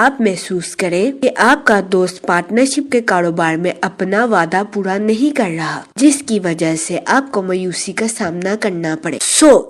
آپ محسوس کریں کہ آپ کا دوست پارٹنرشپ کے کاروبار میں اپنا وعدہ پورا نہیں کر رہا، جس کی وجہ سے آپ کو مایوسی کا سامنا کرنا پڑے۔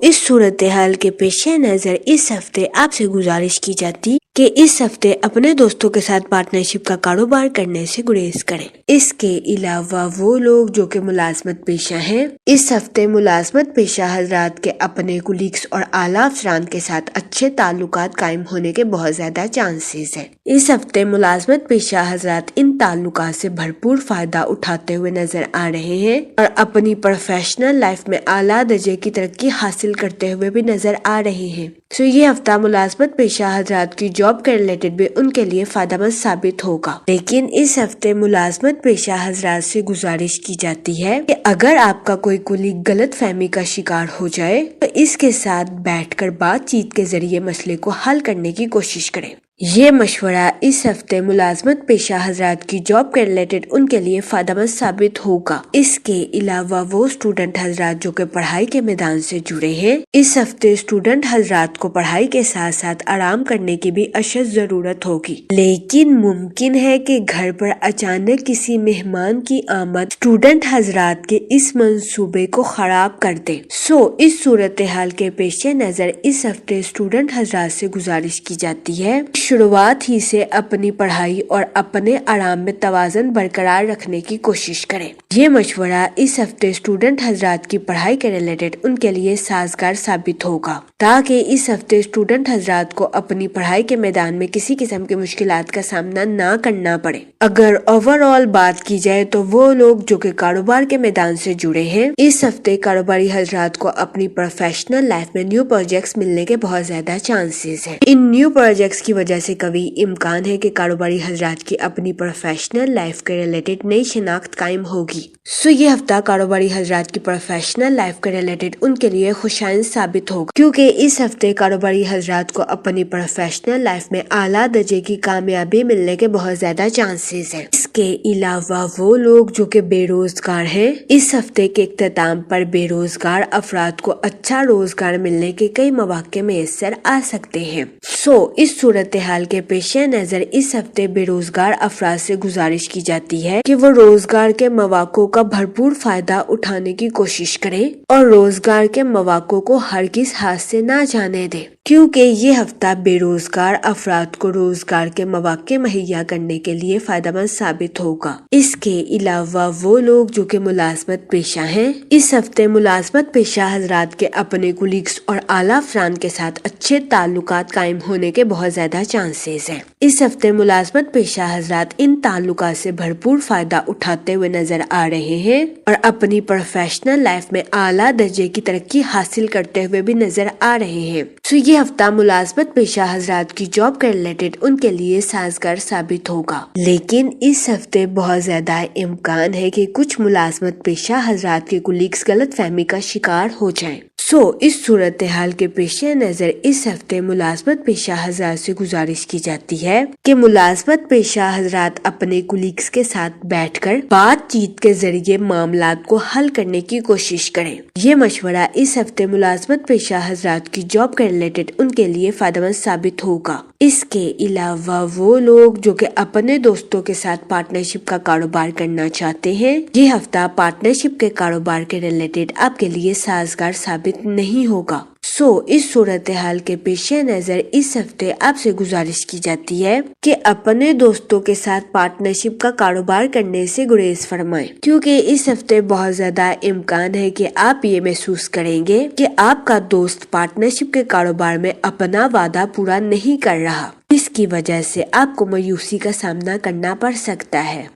اس صورتحال کے پیش نظر اس ہفتے آپ سے گزارش کی جاتی کہ اس ہفتے اپنے دوستوں کے ساتھ پارٹنرشپ کا کاروبار کرنے سے گریز کریں۔ اس کے علاوہ وہ لوگ جو کہ ملازمت پیشہ ہیں، اس ہفتے ملازمت پیشہ حضرات کے اپنے کولیگز اور اعلیٰ افسران کے ساتھ اچھے تعلقات قائم ہونے کے بہت زیادہ چانسز ہیں۔ اس ہفتے ملازمت پیشہ حضرات ان تعلقات سے بھرپور فائدہ اٹھاتے ہوئے نظر آ رہے ہیں اور اپنی پروفیشنل لائف میں اعلیٰ درجے کی ترقی حاصل کرتے ہوئے بھی نظر آ رہے ہیں۔ یہ ہفتہ ملازمت پیشہ حضرات کی جاب کے ریلیٹڈ بھی ان کے لیے فائدہ مند ثابت ہوگا، لیکن اس ہفتے ملازمت پیشہ حضرات سے گزارش کی جاتی ہے کہ اگر آپ کا کوئی کولیگ غلط فہمی کا شکار ہو جائے تو اس کے ساتھ بیٹھ کر بات چیت کے ذریعے مسئلے کو حل کرنے کی کوشش کریں۔ یہ مشورہ اس ہفتے ملازمت پیشہ حضرات کی جاب کے ریلیٹڈ ان کے لیے فائدہ مند ثابت ہوگا۔ اس کے علاوہ وہ اسٹوڈنٹ حضرات جو کہ پڑھائی کے میدان سے جڑے ہیں، اس ہفتے اسٹوڈنٹ حضرات کو پڑھائی کے ساتھ ساتھ آرام کرنے کی بھی اشد ضرورت ہوگی، لیکن ممکن ہے کہ گھر پر اچانک کسی مہمان کی آمد اسٹوڈنٹ حضرات کے اس منصوبے کو خراب کر دے۔ اس صورتحال کے پیش نظر اس ہفتے اسٹوڈنٹ حضرات سے گزارش کی جاتی ہے شروعات ہی سے اپنی پڑھائی اور اپنے آرام میں توازن برقرار رکھنے کی کوشش کریں۔ یہ مشورہ اس ہفتے اسٹوڈنٹ حضرات کی پڑھائی کے ریلیٹڈ ان کے لیے سازگار ثابت ہوگا، تاکہ اس ہفتے اسٹوڈنٹ حضرات کو اپنی پڑھائی کے میدان میں کسی قسم کی مشکلات کا سامنا نہ کرنا پڑے۔ اگر اوور آل بات کی جائے تو وہ لوگ جو کہ کاروبار کے میدان سے جڑے ہیں، اس ہفتے کاروباری حضرات کو اپنی پروفیشنل لائف میں نیو پروجیکٹس ملنے کے بہت زیادہ چانسز ہیں۔ ان نیو پروجیکٹس کی وجہ سے کبھی امکان ہے کہ کاروباری حضرات کی اپنی پروفیشنل لائف کے ریلیٹڈ نئی شناخت قائم ہوگی۔ یہ ہفتہ کاروباری حضرات کی پروفیشنل لائف کے ریلیٹڈ ان کے لیے خوشائند ثابت ہوگا، کیونکہ اس ہفتے کاروباری حضرات کو اپنی پروفیشنل لائف میں اعلیٰ درجے کی کامیابی ملنے کے بہت زیادہ چانسز ہیں۔ اس کے علاوہ وہ لوگ جو کہ بے روزگار ہیں، اس ہفتے کے اختتام پر بے روزگار افراد کو اچھا روزگار ملنے کے کئی مواقع میسر آ سکتے ہیں۔ اس صورتحال کے پیش نظر اس ہفتے بے روزگار افراد سے گزارش کی جاتی ہے کہ وہ روزگار کے مواقع کا بھرپور فائدہ اٹھانے کی کوشش کریں اور روزگار کے مواقع کو ہرگز ہاتھ سے نہ جانے دیں، کیونکہ یہ ہفتہ بے روزگار افراد کو روزگار کے مواقع مہیا کرنے کے لیے فائدہ مند ثابت ہوگا۔ اس کے علاوہ وہ لوگ جو کہ ملازمت پیشہ ہیں، اس ہفتے ملازمت پیشہ حضرات کے اپنے کولیگز اور اعلیٰ افسران کے ساتھ اچھے تعلقات قائم ہونے کے بہت زیادہ چانسز ہیں۔ اس ہفتے ملازمت پیشہ حضرات ان تعلقات سے بھرپور فائدہ اٹھاتے ہوئے نظر آ رہے ہیں اور اپنی پروفیشنل لائف میں اعلیٰ درجے کی ترقی حاصل کرتے ہوئے بھی نظر آ رہے ہیں۔ یہ ہفتہ ملازمت پیشہ حضرات کی جاب کے ریلیٹڈ ان کے لیے سازگار ثابت ہوگا، لیکن اس ہفتے بہت زیادہ امکان ہے کہ کچھ ملازمت پیشہ حضرات کے کولیگز غلط فہمی کا شکار ہو جائیں۔ اس صورتحال کے پیش نظر اس ہفتے ملازمت پیشہ حضرات سے گزارش کی جاتی ہے کہ ملازمت پیشہ حضرات اپنے کولیگز کے ساتھ بیٹھ کر بات چیت کے ذریعے معاملات کو حل کرنے کی کوشش کریں۔ یہ مشورہ اس ہفتے ملازمت پیشہ حضرات کی جاب کے ریلیٹڈ ان کے لیے فائدہ مند ثابت ہوگا۔ اس کے علاوہ وہ لوگ جو کہ اپنے دوستوں کے ساتھ پارٹنرشپ کا کاروبار کرنا چاہتے ہیں، یہ ہفتہ پارٹنرشپ کے کاروبار کے ریلیٹڈ آپ کے لیے سازگار ثابت نہیں ہوگا۔ اس صورتحال کے پیش نظر اس ہفتے آپ سے گزارش کی جاتی ہے کہ اپنے دوستوں کے ساتھ پارٹنرشپ کا کاروبار کرنے سے گریز فرمائیں، کیونکہ اس ہفتے بہت زیادہ امکان ہے کہ آپ یہ محسوس کریں گے کہ آپ کا دوست پارٹنرشپ کے کاروبار میں اپنا وعدہ پورا نہیں کر رہا، جس کی وجہ سے آپ کو مایوسی کا سامنا کرنا پڑ سکتا ہے۔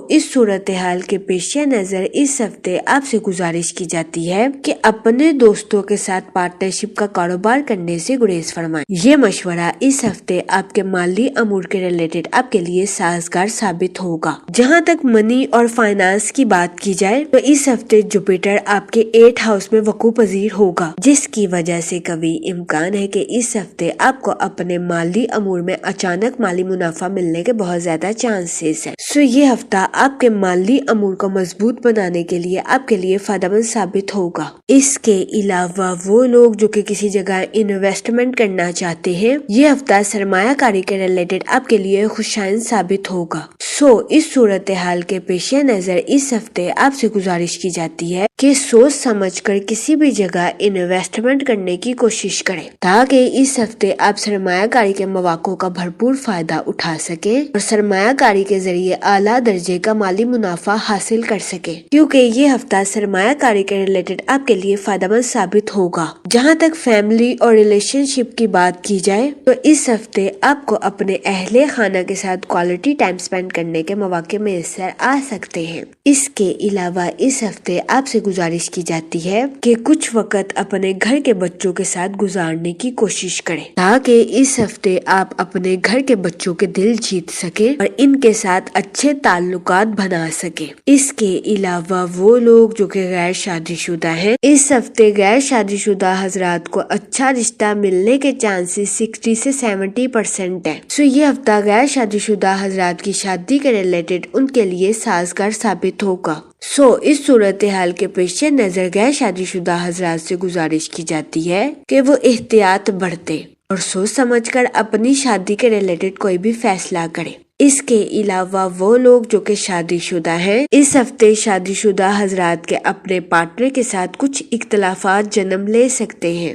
اس صورتحال کے پیش نظر اس ہفتے آپ سے گزارش کی جاتی ہے کہ اپنے دوستوں کے ساتھ پارٹنرشپ کا کاروبار کرنے سے گریز فرمائیں۔ یہ مشورہ اس ہفتے آپ کے مالی امور کے ریلیٹڈ آپ کے لیے سازگار ثابت ہوگا۔ جہاں تک منی اور فائنانس کی بات کی جائے تو اس ہفتے جوپیٹر آپ کے 8th ہاؤس میں وقوع پذیر ہوگا، جس کی وجہ سے کبھی امکان ہے کہ اس ہفتے آپ کو اپنے مالی امور میں اچانک مالی منافع ملنے کے بہت زیادہ چانسز ہیں۔ یہ ہفتہ آپ کے مالی امور کو مضبوط بنانے کے لیے آپ کے لیے فائدہ مند ثابت ہوگا۔ اس کے علاوہ وہ لوگ جو کہ کسی جگہ انویسٹمنٹ کرنا چاہتے ہیں، یہ ہفتہ سرمایہ کاری کے ریلیٹڈ آپ کے لیے خوشائن ثابت ہوگا۔ اس صورتحال کے پیش نظر اس ہفتے آپ سے گزارش کی جاتی ہے کہ سوچ سمجھ کر کسی بھی جگہ انویسٹمنٹ کرنے کی کوشش کریں تاکہ اس ہفتے آپ سرمایہ کاری کے مواقع کا بھرپور فائدہ اٹھا سکیں اور سرمایہ کاری کے ذریعے اعلیٰ درجے کا مالی منافع حاصل کر سکیں، کیونکہ یہ ہفتہ سرمایہ کاری کے ریلیٹڈ آپ کے لیے فائدہ مند ثابت ہوگا۔ جہاں تک فیملی اور ریلیشن شپ کی بات کی جائے تو اس ہفتے آپ کو اپنے اہل خانہ کے ساتھ کوالٹی ٹائم سپینڈ کرنے کے مواقع میسر آ سکتے ہیں۔ اس کے علاوہ اس ہفتے آپ سے گزارش کی جاتی ہے کہ کچھ وقت اپنے گھر کے بچوں کے ساتھ گزارنے کی کوشش کریں تاکہ اس ہفتے آپ اپنے گھر کے بچوں کے دل جیت سکیں اور ان کے ساتھ اچھے تعلقات بنا سکیں۔ اس کے علاوہ وہ لوگ جو کہ غیر شادی شدہ ہیں، اس ہفتے غیر شادی شدہ حضرات کو اچھا رشتہ ملنے کے چانسز 60 سے 70% ہیں۔ یہ ہفتہ غیر شادی شدہ حضرات کی شادی کے ریلیٹڈ ان کے لیے سازگار ثابت ہوگا۔ اس صورتحال کے پیش نظر غیر شادی شدہ حضرات سے گزارش کی جاتی ہے کہ وہ احتیاط برتیں اور سوچ سمجھ کر اپنی شادی کے ریلیٹڈ کوئی بھی فیصلہ کریں۔ اس کے علاوہ وہ لوگ جو کہ شادی شدہ ہیں، اس ہفتے شادی شدہ حضرات کے اپنے پارٹنر کے ساتھ کچھ اختلافات جنم لے سکتے ہیں۔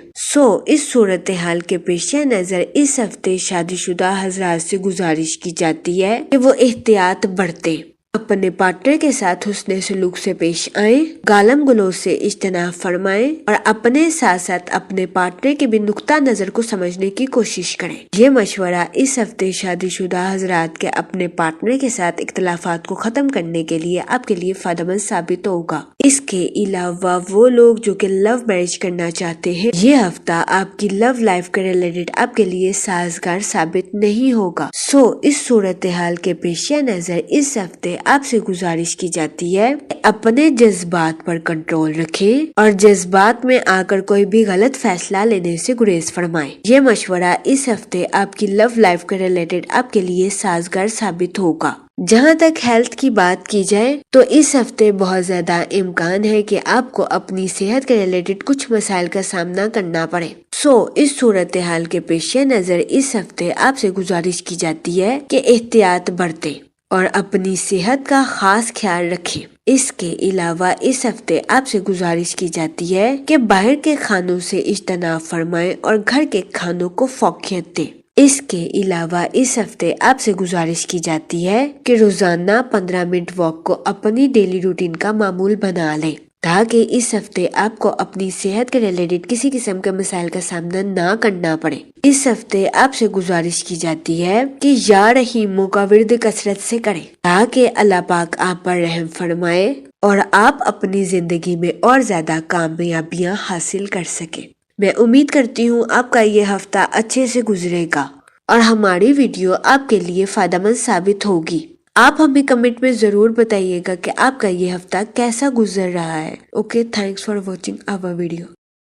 اس صورتحال کے پیش نظر اس ہفتے شادی شدہ حضرات سے گزارش کی جاتی ہے کہ وہ احتیاط برتیں، اپنے پارٹنر کے ساتھ حسن سلوک سے پیش آئیں، گالم گلوچ سے اجتناب فرمائیں اور اپنے ساتھ ساتھ اپنے پارٹنر کے بھی نقطہ نظر کو سمجھنے کی کوشش کریں۔ یہ مشورہ اس ہفتے شادی شدہ حضرات کے اپنے پارٹنر کے ساتھ اختلافات کو ختم کرنے کے لیے آپ کے لیے فائدہ مند ثابت ہوگا۔ اس کے علاوہ وہ لوگ جو کہ لو میرج کرنا چاہتے ہیں، یہ ہفتہ آپ کی لو لائف کے ریلیٹڈ آپ کے لیے سازگار ثابت نہیں ہوگا۔ اس صورتحال کے پیش نظر اس ہفتے آپ سے گزارش کی جاتی ہے کہ اپنے جذبات پر کنٹرول رکھیں اور جذبات میں آ کر کوئی بھی غلط فیصلہ لینے سے گریز فرمائیں۔ یہ مشورہ اس ہفتے آپ کی لو لائف کے ریلیٹڈ آپ کے لیے سازگار ثابت ہوگا۔ جہاں تک ہیلتھ کی بات کی جائے تو اس ہفتے بہت زیادہ امکان ہے کہ آپ کو اپنی صحت کے ریلیٹڈ کچھ مسائل کا سامنا کرنا پڑے۔ اس صورتحال کے پیش نظر اس ہفتے آپ سے گزارش کی جاتی ہے کہ احتیاط برتیں اور اپنی صحت کا خاص خیال رکھیں۔ اس کے علاوہ اس ہفتے آپ سے گزارش کی جاتی ہے کہ باہر کے کھانوں سے اجتناب فرمائیں اور گھر کے کھانوں کو فوقیت دیں۔ اس کے علاوہ اس ہفتے آپ سے گزارش کی جاتی ہے کہ روزانہ 15 منٹ واک کو اپنی ڈیلی روٹین کا معمول بنا لیں تاکہ اس ہفتے آپ کو اپنی صحت کے ریلیٹڈ کسی قسم کے مسائل کا سامنا نہ کرنا پڑے۔ اس ہفتے آپ سے گزارش کی جاتی ہے کہ یا رحیموں کا ورد کثرت سے کریں تاکہ اللہ پاک آپ پر رحم فرمائے اور آپ اپنی زندگی میں اور زیادہ کامیابیاں حاصل کر سکیں۔ میں امید کرتی ہوں آپ کا یہ ہفتہ اچھے سے گزرے گا اور ہماری ویڈیو آپ کے لیے فائدہ مند ثابت ہوگی۔ آپ ہمیں کمنٹ میں ضرور بتائیے گا کہ آپ کا یہ ہفتہ کیسا گزر رہا ہے۔ Okay, thanks for watching our video.